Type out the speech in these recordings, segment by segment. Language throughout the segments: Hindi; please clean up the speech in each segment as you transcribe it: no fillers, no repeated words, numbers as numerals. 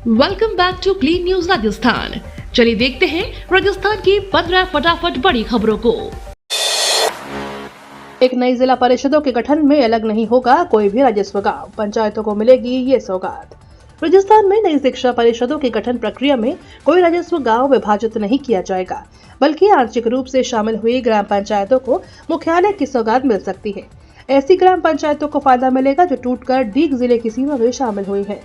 Welcome back to clean news Rajasthan. चलिए देखते हैं राजस्थान की 15 फटाफट बड़ी खबरों को। एक नई जिला परिषदों के गठन में अलग नहीं होगा कोई भी राजस्व गांव, पंचायतों को मिलेगी ये सौगात। राजस्थान में नई शिक्षा परिषदों के गठन प्रक्रिया में कोई राजस्व गांव विभाजित नहीं किया जाएगा, बल्कि आंशिक रूप से शामिल हुई ग्राम पंचायतों को मुख्यालय की सौगात मिल सकती है। ऐसी ग्राम पंचायतों को फायदा मिलेगा जो टूटकर डीग जिले की सीमा में शामिल हुई है।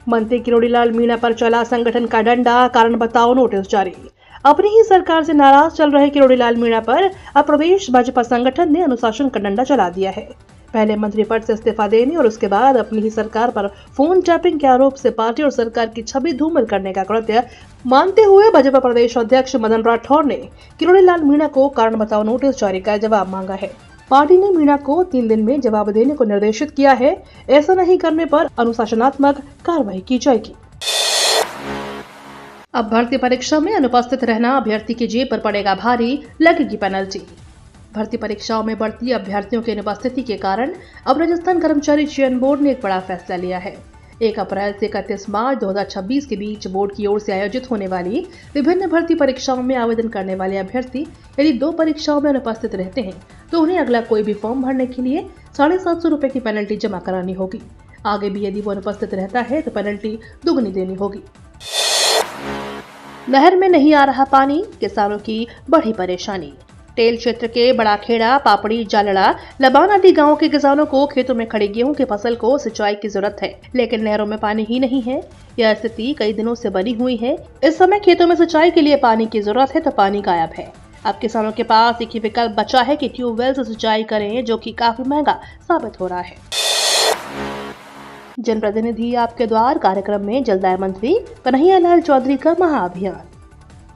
मंत्री किरोड़ीलाल मीणा पर चला संगठन का डंडा, कारण बताओ नोटिस जारी। अपनी ही सरकार से नाराज चल रहे किरोड़ीलाल मीणा पर अब प्रदेश भाजपा संगठन ने अनुशासन का डंडा चला दिया है। पहले मंत्री पद से इस्तीफा देने और उसके बाद अपनी ही सरकार पर फोन टैपिंग के आरोप से पार्टी और सरकार की छवि धूमिल करने का कृत्य मानते हुए भाजपा प्रदेश अध्यक्ष मदन राठौर ने किरोड़ीलाल मीणा को कारण बताओ नोटिस जारी कर जवाब मांगा है। पार्टी ने मीणा को 3 दिन में जवाब देने को निर्देशित किया है। ऐसा नहीं करने पर अनुशासनात्मक कार्रवाई की जाएगी। अब भर्ती परीक्षा में अनुपस्थित रहना अभ्यर्थी की जेब पर पड़ेगा भारी, लगेगी पेनल्टी। भर्ती परीक्षाओं में बढ़ती अभ्यर्थियों की अनुपस्थिति के कारण अब राजस्थान कर्मचारी चयन बोर्ड ने एक बड़ा फैसला लिया है। 1 अप्रैल से 31 मार्च 2026 के बीच बोर्ड की ओर से आयोजित होने वाली विभिन्न भर्ती परीक्षाओं में आवेदन करने वाले अभ्यर्थी यदि 2 परीक्षाओं में अनुपस्थित रहते हैं तो उन्हें अगला कोई भी फॉर्म भरने के लिए 750 रुपए की पेनल्टी जमा करानी होगी। आगे भी यदि वो अनुपस्थित रहता है तो पेनल्टी दुगनी देनी होगी। नहर में नहीं आ रहा पानी, किसानों की बड़ी परेशानी। टेल क्षेत्र के बड़ाखेड़ा, पापड़ी, जालड़ा, लबान आदि गांवों के किसानों को खेतों में खड़ी गेहूं की फसल को सिंचाई की जरूरत है, लेकिन नहरों में पानी ही नहीं है। यह स्थिति कई दिनों से बनी हुई है। इस समय खेतों में सिंचाई के लिए पानी की जरूरत है तो पानी गायब है। अब किसानों के पास एक ही विकल्प बचा है कि ट्यूबवेल से सिंचाई करें, जो कि काफी महंगा साबित हो रहा है। जनप्रतिनिधि आपके द्वार कार्यक्रम में जलदाय मंत्री कन्हैयालाल चौधरी का महाअभियान।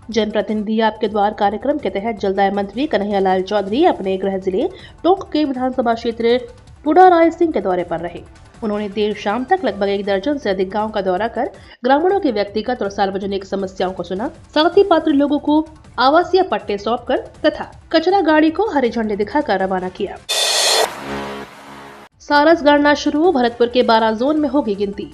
जनप्रतिनिधि आपके द्वार कार्यक्रम के तहत जलदाय मंत्री कन्हैयालाल चौधरी अपने गृह जिले टोंक के विधानसभा क्षेत्र पुडा राय सिंह के दौरे पर रहे। उन्होंने देर शाम तक लगभग 1 दर्जन से अधिक गांव का दौरा कर ग्रामीणों की व्यक्तिगत और सार्वजनिक समस्याओं को सुना, साथ ही पात्र लोगों को आवासीय पट्टे सौंपकर तथा कचरा गाड़ी को हरी झंडी दिखाकर रवाना किया। सारस गणना शुरू, भरतपुर के 12 जोन में होगी गिनती।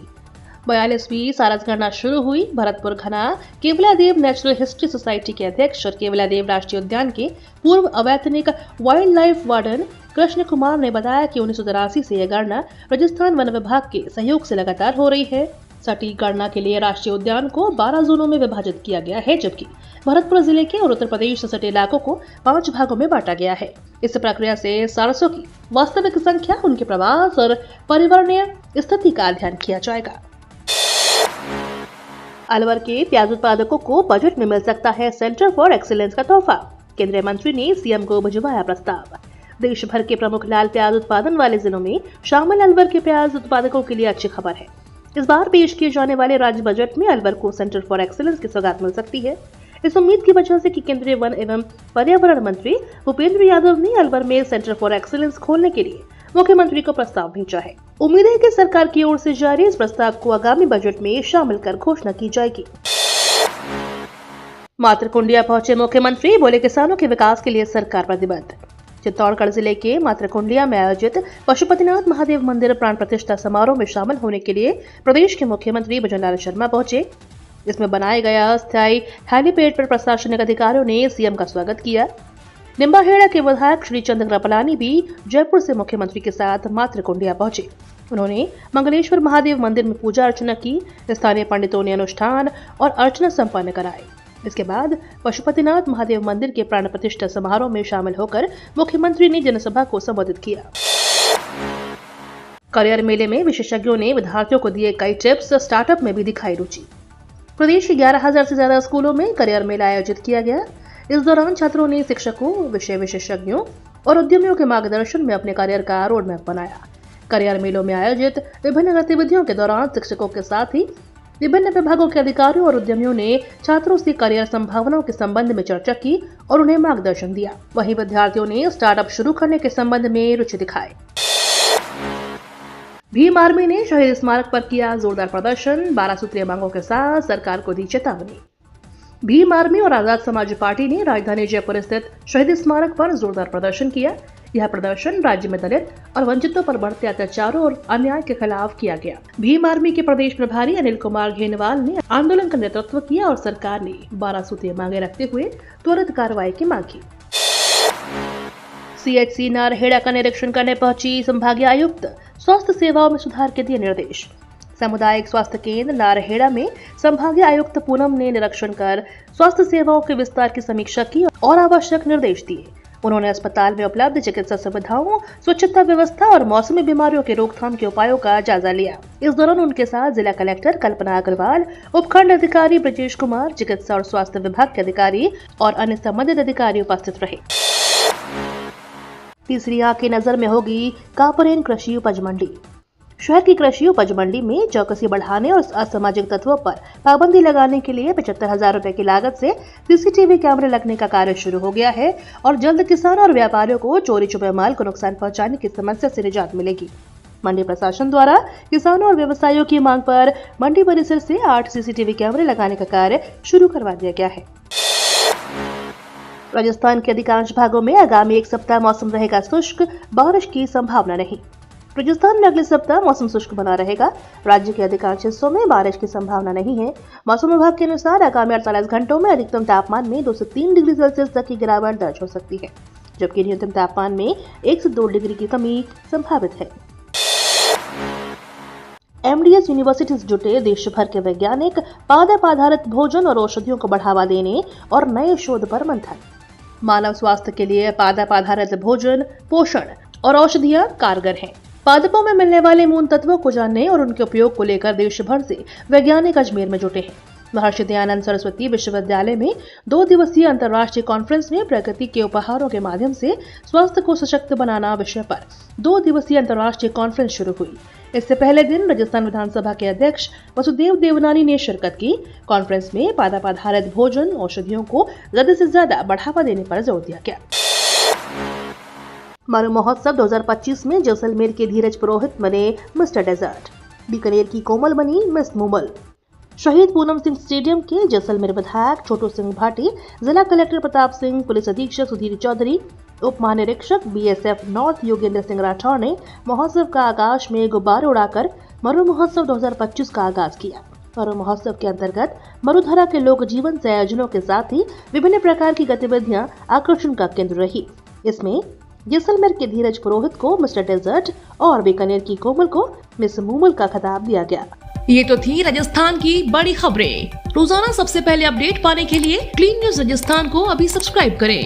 42वीं सारस गणना शुरू हुई। भरतपुर घना केवलादेव नेचुरल हिस्ट्री सोसाइटी के अध्यक्ष और केवलादेव राष्ट्रीय उद्यान के पूर्व अवैतनिक wild life warden Krishna Kumar ने बताया कि 1983 से यह गणना राजस्थान वन विभाग के सहयोग से लगातार हो रही है। सटीक गणना के लिए राष्ट्रीय उद्यान को 12 जोनों में विभाजित किया गया है, जबकि भरतपुर जिले के और उत्तर प्रदेश से सटे इलाकों को 5 भागों में बांटा गया है। इस प्रक्रिया से सारसों की वास्तविक संख्या, उनके प्रवास और पर्यावरणीय स्थिति का अध्ययन किया जाएगा। अलवर के प्याज उत्पादकों को बजट में मिल सकता है सेंटर फॉर एक्सीलेंस का तोहफा। केंद्रीय मंत्री ने सीएम को भिजवाया प्रस्ताव। देश भर के प्रमुख लाल प्याज उत्पादन वाले जिलों में शामिल अलवर के प्याज उत्पादकों के लिए अच्छी खबर है। इस बार पेश किए जाने वाले राज्य बजट में अलवर को सेंटर फॉर एक्सीलेंस की सौगात मिल सकती है। इस उम्मीद की वजह से कि केंद्रीय वन एवं पर्यावरण मंत्री भूपेंद्र यादव ने अलवर में सेंटर फॉर एक्सीलेंस खोलने के लिए मुख्यमंत्री को प्रस्ताव भेजा है। उम्मीद है कि सरकार की ओर से जारी इस प्रस्ताव को आगामी बजट में शामिल कर घोषणा की जाएगी। मातृकुंडिया पहुंचे मुख्यमंत्री, बोले किसानों के विकास के लिए सरकार प्रतिबद्ध। चित्तौड़गढ़ जिले के मातृकुंडिया में आयोजित पशुपतिनाथ महादेव मंदिर प्राण प्रतिष्ठा समारोह में शामिल होने के लिए प्रदेश के मुख्यमंत्री भजनलाल शर्मा पहुंचे। इसमें बनाए गया अस्थायी हेलीपैड पर प्रशासनिक अधिकारियों ने सीएम का स्वागत किया। निम्बाहेड़ा के विधायक श्री चंद्र कृपलानी भी जयपुर से मुख्यमंत्री के साथ मातृकुंडिया पहुंचे। उन्होंने मंगलेश्वर महादेव मंदिर में पूजा अर्चना की। स्थानीय पंडितों ने अनुष्ठान और अर्चना संपन्न कराई। इसके बाद पशुपतिनाथ महादेव मंदिर के प्राण प्रतिष्ठा समारोह में शामिल होकर मुख्यमंत्री ने जनसभा को संबोधित किया। करियर मेले में विशेषज्ञों ने विद्यार्थियों को दिए कई टिप्स, स्टार्टअप में भी दिखाई रुचि। प्रदेश के 11,000 से ज्यादा स्कूलों में करियर मेला आयोजित किया गया। इस दौरान छात्रों ने शिक्षकों, विषय विशेषज्ञों और उद्यमियों के मार्गदर्शन में अपने करियर का रोड मैप बनाया। करियर मेलों में आयोजित विभिन्न गतिविधियों के दौरान शिक्षकों के साथ ही विभिन्न विभागों के अधिकारियों और उद्यमियों ने छात्रों से करियर संभावनाओं के संबंध में चर्चा की और उन्हें मार्गदर्शन दिया। वहीं विद्यार्थियों ने स्टार्टअप शुरू करने के संबंध में रुचि दिखाई। भीम आर्मी ने शहीद स्मारक पर किया जोरदार प्रदर्शन। 12 सूत्रीय मांगों के साथ सरकार को दी चेतावनी। भीम आर्मी और आजाद समाज पार्टी ने राजधानी जयपुर स्थित शहीद स्मारक पर जोरदार प्रदर्शन किया। यह प्रदर्शन राज्य में दलित और वंचितों पर बढ़ते अत्याचारों और अन्याय के खिलाफ किया गया। भीम आर्मी के प्रदेश प्रभारी अनिल कुमार घेनवाल ने आंदोलन का नेतृत्व किया और सरकार ने 12 सूत्रीय मांगे रखते हुए त्वरित कार्रवाई की मांग की। CHC नारहेड़ा का निरीक्षण करने पहुंची संभागीय आयुक्त, स्वास्थ्य सेवाओं में सुधार के दिए निर्देश। सामुदायिक स्वास्थ्य केंद्र नारहेड़ा में संभागीय आयुक्त पूनम ने निरीक्षण कर स्वास्थ्य सेवाओं के विस्तार की समीक्षा की और आवश्यक निर्देश दिए। उन्होंने अस्पताल में उपलब्ध चिकित्सा सुविधाओं, स्वच्छता व्यवस्था और मौसमी बीमारियों के रोकथाम के उपायों का जायजा लिया। इस दौरान उनके साथ जिला कलेक्टर कल्पना अग्रवाल, उपखंड अधिकारी ब्रजेश कुमार, चिकित्सा और स्वास्थ्य विभाग के अधिकारी और अन्य संबंधित अधिकारी उपस्थित रहे। तीसरी आंख की नजर में होगी कापरेन कृषि उपज मंडी। शहर की कृषि उपज मंडी में चौकसी बढ़ाने और असामाजिक तत्वों पर पाबंदी लगाने के लिए 75,000 रुपए की लागत से CCTV कैमरे लगने का कार्य शुरू हो गया है और जल्द किसानों और व्यापारियों को चोरी छुपे माल को नुकसान पहुंचाने की समस्या से निजात मिलेगी। मंडी प्रशासन द्वारा किसानों और व्यवसायियों की मांग पर मंडी परिसर से 8 CCTV कैमरे लगाने का कार्य शुरू करवा दिया गया है। राजस्थान के अधिकांश भागों में आगामी एक सप्ताह मौसम रहेगा शुष्क, बारिश की संभावना नहीं। राजस्थान में अगले सप्ताह मौसम शुष्क बना रहेगा। राज्य के अधिकांश हिस्सों में बारिश की संभावना नहीं है। मौसम विभाग के अनुसार आगामी 48 घंटों में अधिकतम तापमान में 2 से 3 डिग्री सेल्सियस तक की गिरावट दर्ज हो सकती है, जबकि न्यूनतम तापमान में 1 से 2 डिग्री की कमी संभावित है। MDS यूनिवर्सिटी से जुटे देश भर के वैज्ञानिक पादप आधारित भोजन और औषधियों को बढ़ावा देने और नए शोध पर मंथन। मानव स्वास्थ्य के लिए पादप आधारित भोजन, पोषण और औषधियां कारगर हैं। पादपों में मिलने वाले मूल तत्वों को जानने और उनके उपयोग को लेकर देश भर से वैज्ञानिक अजमेर में जुटे हैं। महर्षि दयानंद सरस्वती विश्वविद्यालय में 2 दिवसीय अंतर्राष्ट्रीय कॉन्फ्रेंस में प्रकृति के उपहारों के माध्यम से स्वास्थ्य को सशक्त बनाना विषय पर 2 दिवसीय अंतर्राष्ट्रीय कॉन्फ्रेंस शुरू हुई। इससे पहले दिन राजस्थान विधानसभा के अध्यक्ष वसुदेव देवनानी ने शिरकत की। कॉन्फ्रेंस में पादप आधारित भोजन, औषधियों को ज्यादा से ज्यादा बढ़ावा देने पर जोर दिया गया। मरु महोत्सव 2025 में जैसलमेर के धीरज पुरोहित बने मिस्टर डेजर्ट। बीकानेर की कोमल बनी मिस मूमल। शहीद पूनम सिंह स्टेडियम के जैसलमेर विधायक छोटू सिंह भाटी, जिला कलेक्टर प्रताप सिंह, पुलिस अधीक्षक सुधीर चौधरी, उप महानिरीक्षक BSF नॉर्थ योगेंद्र सिंह राठौर ने महोत्सव का आकाश में गुब्बारे उड़ाकर मरु महोत्सव 2025 का आगाज किया। मरु महोत्सव के अंतर्गत मरुधरा के लोक जीवन से आयोजनों के साथ ही विभिन्न प्रकार की गतिविधियां आकर्षण का केंद्र रही। इसमें जैसलमेर के धीरज पुरोहित को मिस्टर डेजर्ट और बीकानेर की कोमल को मिस मूमल का खिताब दिया गया। ये तो थी राजस्थान की बड़ी खबरें। रोजाना सबसे पहले अपडेट पाने के लिए क्लीन न्यूज राजस्थान को अभी सब्सक्राइब करें